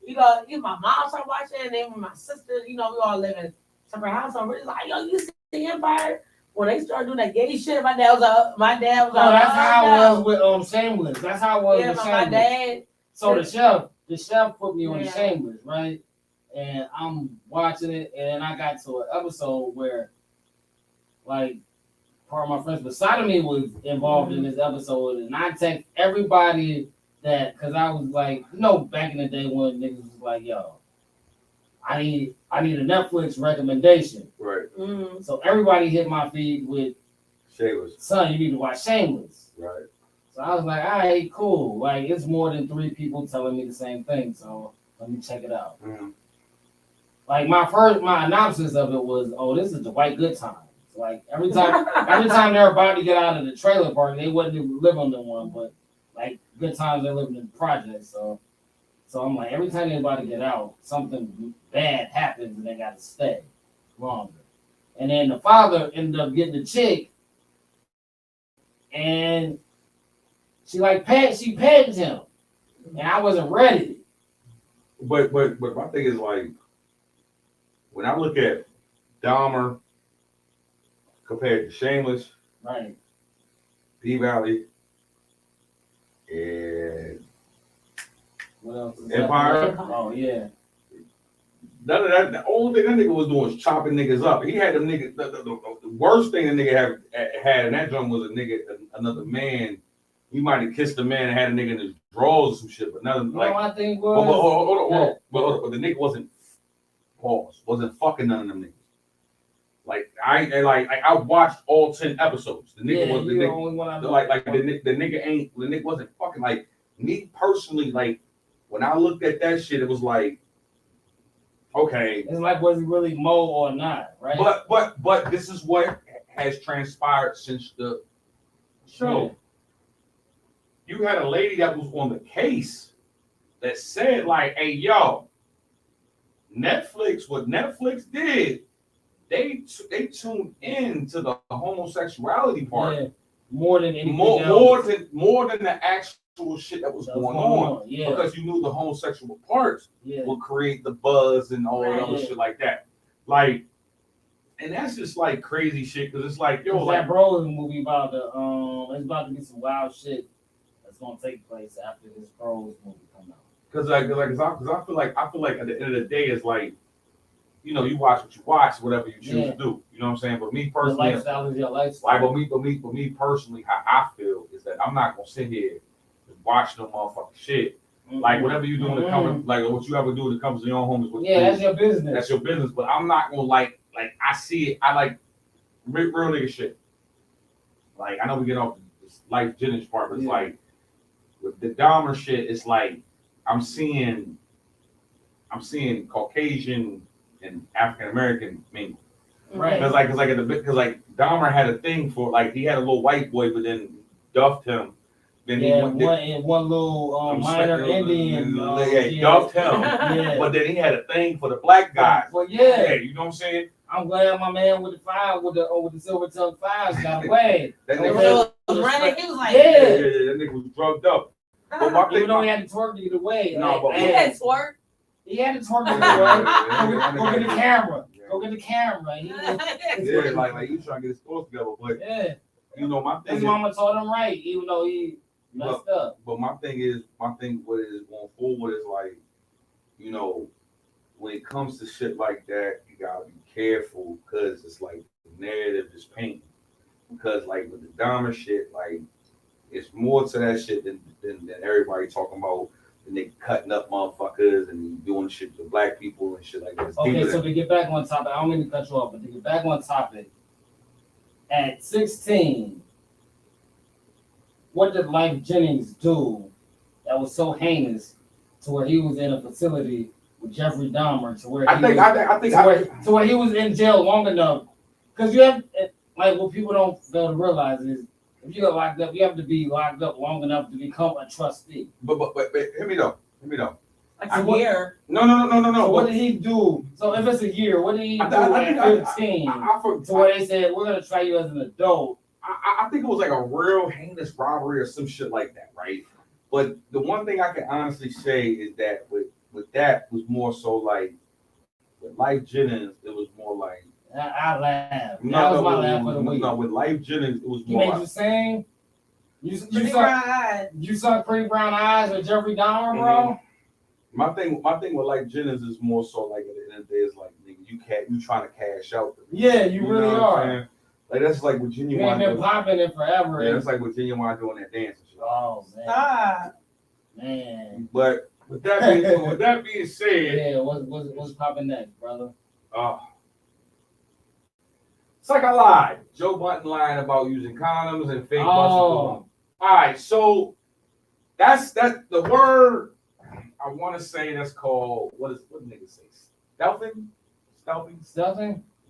even my mom started watching, and then with my sister, we all live in separate houses. So we're just like, yo, you see Empire? When they started doing that gay shit, my dad was like, that's how it was with Shameless. That's how it was with Shameless. My dad. So the chef put me on the Shameless, right? And I'm watching it, and I got to an episode where, like, part of my friends beside me was involved in this episode, and I text everybody that, because I was like, back in the day when niggas was like, yo, I need a Netflix recommendation. Right. Mm-hmm. So everybody hit my feed with Shameless. Son, you need to watch Shameless. Right. So I was like, all right, cool. Like, it's more than 3 people telling me the same thing, so let me check it out. Mm-hmm. Like, my analysis of it was, this is the white good times. Like, every time they're about to get out of the trailer park, they wouldn't even live on the one, but like good times they're living in the project. So I'm like, every time they're about to get out, something bad happens and they gotta stay longer. And then the father ended up getting the chick, and she pegged him, and I wasn't ready. But my thing is, like, when I look at Dahmer compared to Shameless, right, P-Valley, and what else? Empire. Oh yeah. None of that. The only thing that nigga was doing was chopping niggas up. He had them niggas. The worst thing the nigga had in that joint was another man. He might have kissed a man and had a nigga in his drawers or some shit, but nothing like. I think was. But the nigga wasn't fucking none of them niggas. Like I watched all 10 episodes. The nigga was the nigga. Only one I know. The nigga wasn't fucking. Like, me personally, like, when I looked at that shit, it was like, okay. It's like, was he really Mo or not, right? But this is what has transpired since the show. Yeah. You had a lady that was on the case that said, like, hey, yo, what Netflix did, they tuned in to the homosexuality part. Yeah. More than anything else. More than the actual shit that was going on. Yeah. Because you knew the homosexual parts would create the buzz and all that other shit like that. Like, and that's just like crazy shit, because it's like, yo, like, that Brolin movie about it's about to be some wild shit that's gonna take place after this Bros movie come out. Because I feel like at the end of the day, it's like, you watch what you watch, whatever you choose to do. You know what I'm saying? But me personally, your lifestyle is your lifestyle. Like, but me personally, how I feel is that I'm not gonna sit here and watch no motherfucking shit. Mm-hmm. Like, whatever you do in the company, like what you ever do in the company, your own home is what you do. That's your business. That's your business. But I'm not gonna like I see it. I like real nigga shit. Like, I know we get off this Lyfe Jennings part, but it's like with the Dahmer shit, it's like I'm seeing Caucasian and African American mingle. Right. Because Dahmer had a thing for, like, he had a little white boy, but then duffed him. Then one little minor Indian. Duffed him. But then he had a thing for the black guys. Well, you know what I'm saying? I'm glad my man with the silver tongue fives got away. That nigga was running. He was like, that nigga was drugged up. But even though he had to twerk either way. He had twerk. He had to twerk either way. Go get the camera. Go get the camera. Like he was trying to get his thoughts together, but my thing. His mama told him right, even though he messed up. But my thing what is going forward is, like, when it comes to shit like that, you gotta be careful, because it's like the narrative is painting. Because, like, with the Dahmer shit, like, it's more to that shit than everybody talking about. And they cutting up motherfuckers and doing shit to black people and shit like that. Okay, so to get back on topic, I don't mean to cut you off, but to get back on topic, at 16, what did Lyfe Jennings do that was so heinous to where he was in a facility with Jeffery Dahmer, to where he was in jail long enough? Because you have, like, what people don't fail to realize is, if you get locked up, you have to be locked up long enough to become a trustee. But hear me though. Like a year. No. So what did he do? So if it's a year, what did he do at 15? To where they said, we're gonna try you as an adult, I think it was like a real heinous robbery or some shit like that, right? But the one thing I can honestly say is that with that was more so like with Lyfe Jennings, it was more like I laughed. That no, was my no, laugh of the week. no, with Lyfe Jennings, it was He more made like you sing. You Pretty saw brown eyes. you saw Pretty Brown Eyes with Jeffrey Dahmer, bro. my thing with Lyfe Jennings is more so like at the end of the day is like nigga, you trying to cash out. Yeah, you really know what are. I'm saying? Like that's like what You Genuine ain't been doing. popping it forever. Yeah, that's like what Genuine doing that dance and shit. Oh man, Stop. man. But with that being said, Yeah, what's popping next, brother? It's like I lied. Joe Budden lying about using condoms and fake busted balloons. All right, so that's the word I want to say. That's called what niggas say? Stealthing.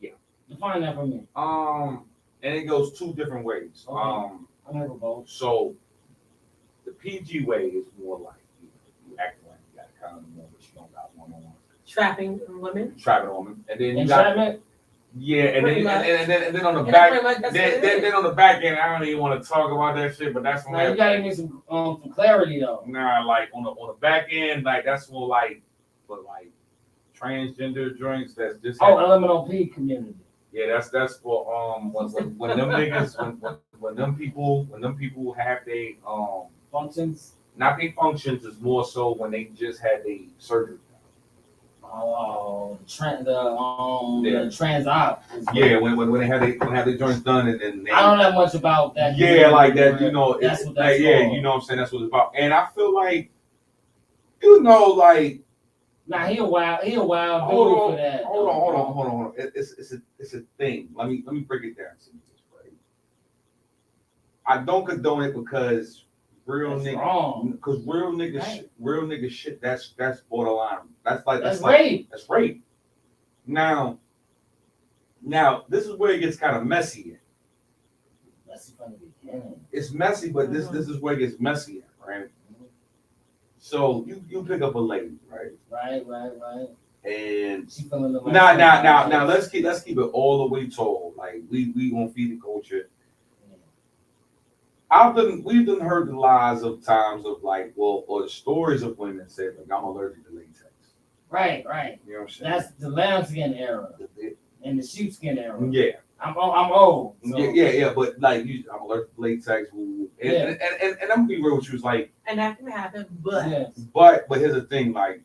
Yeah. Define that for me. And it goes two different ways. Okay. I never both. So the PG way is more like you acting like you got a condom on, but you don't got one on. Trapping women. Trapping a woman, and then you Entrapment? got. Yeah, and Pretty then on the And back, pretty much that's what it then is. on the back end, I don't even want to talk about that shit, but that's when Now you gotta give me some clarity though. nah, like on the back end, like that's more like for like transgender drinks. That's just Elemental P community. yeah, that's for when them niggas when them people have they Functions. not they functions is more so when they just had they surgery. Oh, the trans op. Yeah, when they have their joints done and then I don't know much about that. Yeah, like that, you know. That's what like, that's yeah, called. you know what I'm saying. That's what it's about. And I feel like, you know, like. Nah, he a wild dude for that. Hold on. It's a thing. Let me break it down to you, right? I don't condone it because real nigga shit. That's borderline. That's rape. That's rape. Now, this is where it gets kind of messy. Messy from the beginning. It's messy, but this is where it gets messy at, right? So you pick up a lady, right? Right. And she feeling the now let's keep it all the way tall. Like we gonna feed the culture. We've done heard the lies of times of like, well, or the stories of women say like I'm allergic to latex. Right. You know what I'm saying? That's the lambskin era and the sheepskin era. Yeah. I'm old. So. Yeah. But like I'm allergic to latex. And I'm gonna be real with you. It's like, and that can happen, but yes. but here's the thing, like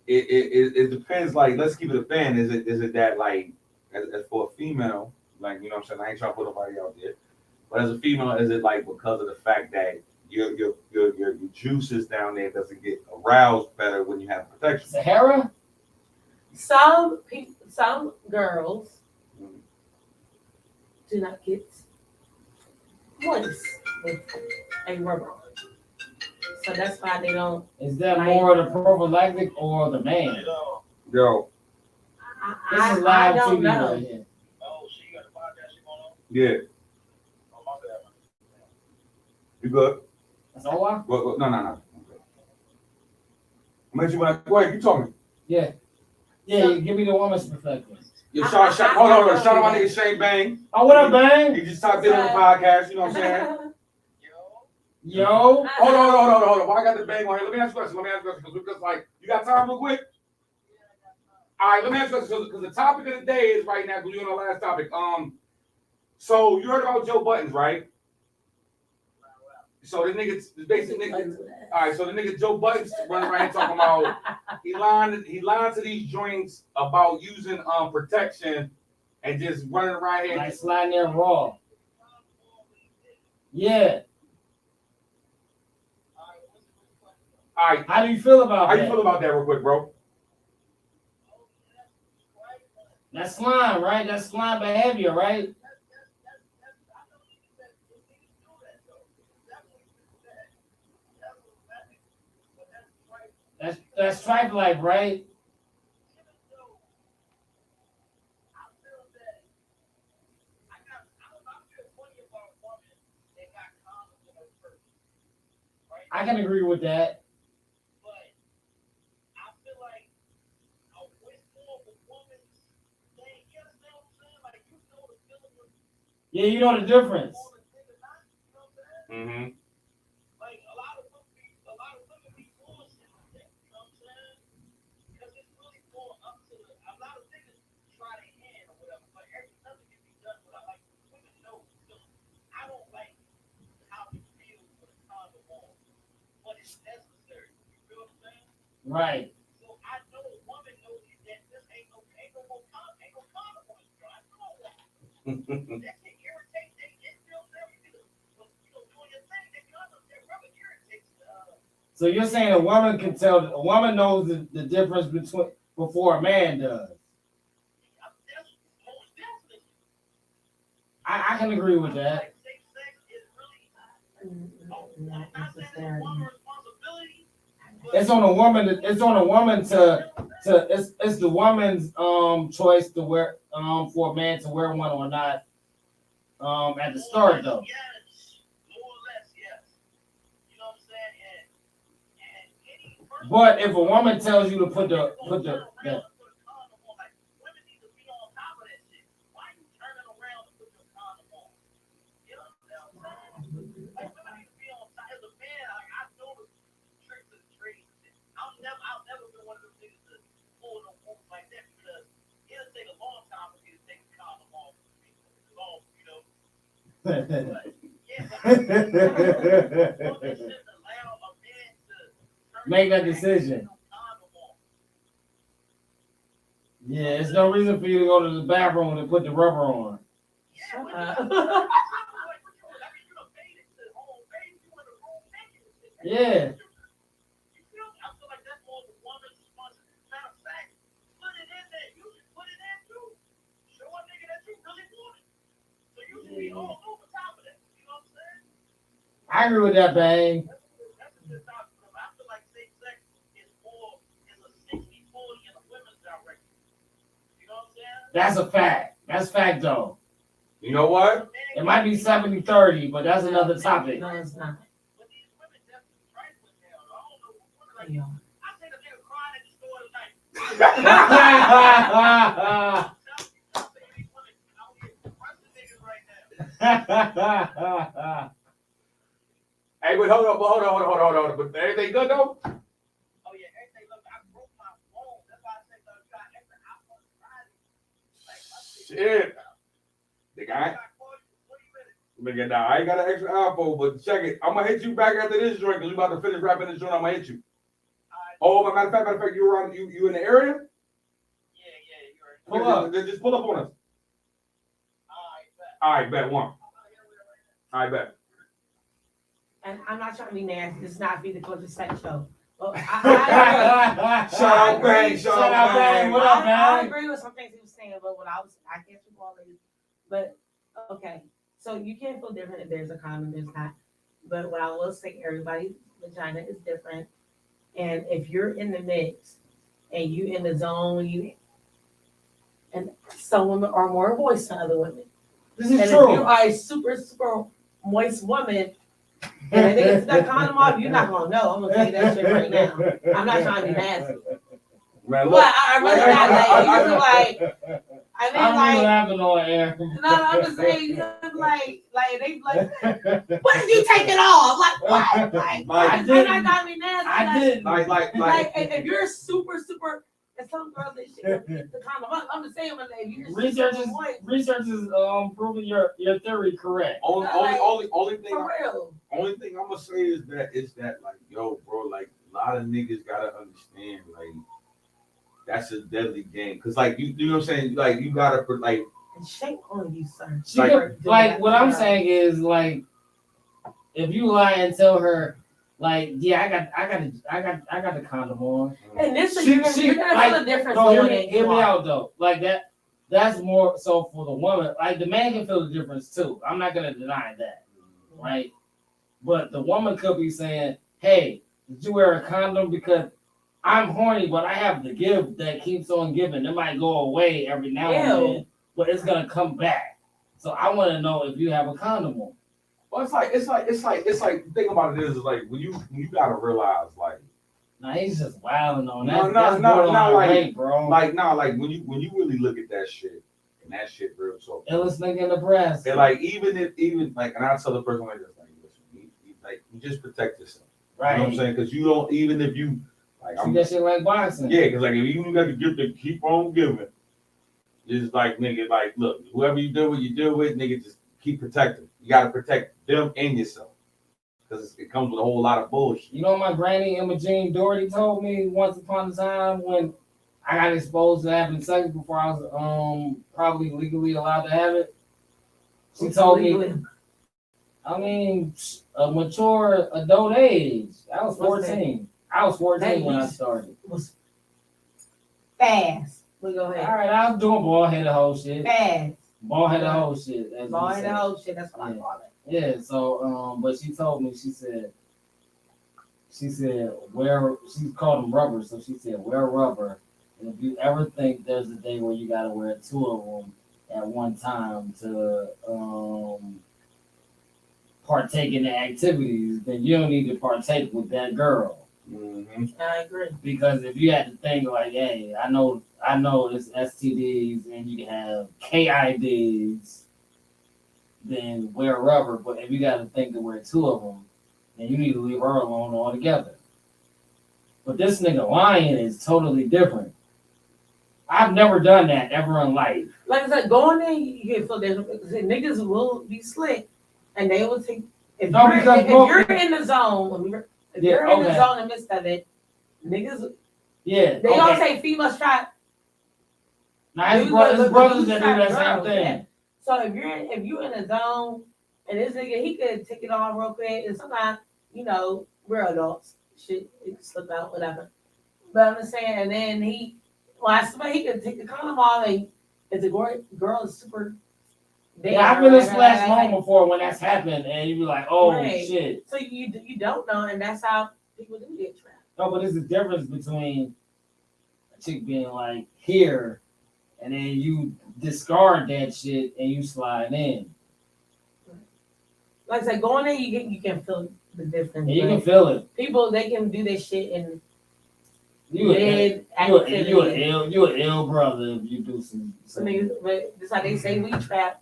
it depends. Like let's keep it a fan. Is it that like as for a female, like you know what I'm saying? I ain't trying to put nobody out there. But as a female, is it like because of the fact that your juices down there doesn't get aroused better when you have protection? Sahara? Some girls do not get moist with a rubber. So that's why they don't. Is that more the prophylactic or the man? Yo. This is live don't TV know. right here. Oh, so you got a podcast you going on? Yeah. Oh, my bad. You good? That's all I? Well, no. Go ahead, you talking. Yeah, give me the woman's perspective. Yo, hold on. Shout out my nigga Shane Bang. Oh, what up, Bang? He just talked in on the podcast, you know what I'm saying? Yo. Hold on. Why I got the bang on here? Let me ask you a question. Because like, you got time real quick? All right, let me ask you a question. Because the topic of the day is right now, because we're on the last topic. So you heard about Joe Budden, right? So the nigga, basically, all right. So the nigga Joe Budden's running around here talking about he lied to these joints about using protection and just running around here like sliding there raw. Yeah. All right. How do you feel about How that? you feel about that, real quick, bro? That's slime, right? That's slime behavior, right? That's tripe life, right? I can agree with that. But I feel like a whistle of a woman's thing, you understand what I'm saying? Like, you know the feeling of Yeah, you know the difference. Mm-hmm. Like a lot of women be bullshit with that, you know what I'm saying? Because it's really more up to a lot of niggas try their hand or whatever, but nothing can be done without like women know. So I don't like how you feel with a condom on, but it's necessary. You feel what I'm saying? Right. So I know a woman knows that this ain't no more condom, ain't no condom on this girl. I know that. That can irritate, it feels very good. But you know, doing your thing, that condom, that rubber irritates So you're saying a woman can tell, a woman knows the difference between before a man does. most definitely. I can agree with that. Like safe sex is really Not not that it's a necessarily. woman's responsibility. It's on a woman. It's on a woman to it's the woman's choice to wear for a man to wear one or not at the start though. Yes, more or less, yes. You know what I'm saying? And any person. But if a woman tells you to put the Women need to be on top of that shit. Why are you turning around to put your condom on? You know what I'm saying? Like women need to be on top. As a man, like I know the tricks of the trade. I'll never be one of those niggas to pull no moves like that because it'll take a long time for me to take the condom off. Long, you know. But yeah, but I shouldn't allow a man to Make that decision. Yeah, there's no reason for you to go to the bathroom and put the rubber on. Shut up. Yeah. I feel like that's more of a woman's responsibility. Matter of fact, put it in there. You should put it in too. Show a nigga that you really want it. So you should be all over top of that. You know what I'm saying? I agree with that, bang. That's a good topic. I feel like safe sex is a 60-40 in a women's direction. You know what I'm saying? That's a fact. That's fact though. You know what? It might be 70-30, but that's another topic. No, it's not. But these women definitely trifling now. I don't know. Like, Yeah. I seen a nigga crying at the store tonight. Hey, but hold on. But everything good though? Oh yeah, everything. Look, I broke my phone. That's why I said I got extra iPhone Friday. Shit. The guy. I ain't got an extra iPhone, but check it. I'm gonna hit you back after this joint because we about to finish wrapping this joint. I'm gonna hit you. Oh, but matter of fact, you around you in the area? Yeah, you're Pull up. Just pull up on us. All right, bet one. All right, bet. And I'm not trying to be nasty. It's not be the culture sex show. But Shout out, bang. Shout out, bang. What up, I man? agree with some things he was saying, but I can't speak all these. But okay, so you can't feel different if there's a condom, there's not. But what I will say, everybody's vagina is different, and if you're in the mix and you in the zone, and some women are more moist than other women. This And is if you true. are a super moist woman, and they get that condom off, you're not gonna know. I'm gonna tell you that shit right now. I'm not trying to be nasty. Man, But I really not like you like. I mean, I'm like, laughing on air. no, I'm just saying, like they like, what did you take it off? Like what? Like I did. I'm not trying to be nasty. I didn't. Like if you're super, and some girls they shit the condom up. I'm just saying, but if you just Research is proving your theory correct. only thing for real. only thing I'm gonna say is that like, yo, bro, like a lot of niggas gotta understand, like that's a deadly game. Cause like you know what I'm saying? Like you gotta like And shame on you, sir. Like what I'm saying is like if you lie and tell her like, yeah, I got the condom on. And this is She- you're gonna like, feel the difference. No, hear when me out though. Like that's more so for the woman. Like the man can feel the difference too. I'm not gonna deny that, right? But the woman could be saying, "Hey, did you wear a condom? Because I'm horny, but I have the gift that keeps on giving. It might go away every now and then, but it's gonna come back. So I want to know if you have a condom on." well, it's like the thing about it is like when you gotta realize like Nah, he's just wilding on No, that. That's borderline like rape, bro. like when you really look at that shit, And that shit real talk. Illest nigga in the press. And like even like, and I tell the person like this, like, listen, you just protect yourself. Right. You know what I'm saying? Because you don't, even if you like, See that shit like boxing. yeah, because like if you got to give the keep on giving, it's like nigga, like look, whoever you deal with, nigga, just keep protecting. You got to protect them and yourself because it comes with a whole lot of bullshit. You know, my granny Imogene Doherty told me once upon a time when I got exposed to having sex before I was probably legally allowed to have it. She told me, I mean, a mature adult age. I was 14. I was 14 when I started. Was fast. We go ahead. All right, I was doing ball-headed hoe shit. Fast. Ball-headed hoe shit. Ball-headed hoe shit. That's what I call it. Yeah. So, but she told me. She said, wear. She called them rubber. So she said, wear rubber. And if you ever think there's a day where you gotta wear 2 of them at one time to partake in the activities, then you don't need to partake with that girl. Mm-hmm. I agree. Because if you had to think like, hey, I know it's STDs and you can have KIDs, then wear rubber. But if you got to think to wear 2 of them, then you need to leave her alone altogether. But this nigga lying is totally different. I've never done that ever in life. Like I said, going there, you get feel different. Niggas will be slick, and they will take. If you're in the zone, if you're in the zone in the midst of it, niggas. Yeah. They all say female strap. Now his brothers that do that same thing. Yeah. So if you're in a zone, and this nigga he could take it off real quick, and sometimes we're adults, shit it can slip out, whatever. But I'm just saying, and then he could take the condom off, and if the girl is super. Yeah, I've been in splash home before when that's happened, and you be like, "Oh shit!" So you don't know, and that's how people do get trapped. No, but there's a difference between a chick being like here, and then you discard that shit and you slide in. Like I said, going in, you can feel the difference. Yeah, you can feel it. People they can do this shit and. You an ill brother if you do some. But just like they say, we trap.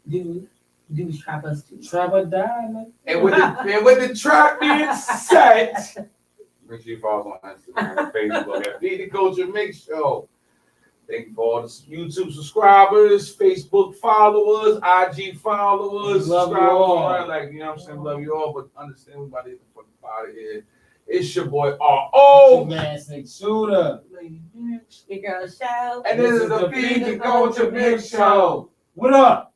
Dudes trap us too. Trap or die, man. And with the trap being set, make sure you follow us on Instagram and Facebook at Feed the Culture Mix Show. Thank you for all the YouTube subscribers, Facebook followers, IG followers, love you all. Like, you know what I'm saying? Love you all, but understand we about to get the fuck out of here. It's your boy R.O. Man, 6 shooter. Your girl show. And this is the Feed the Culture Mix Show. What up?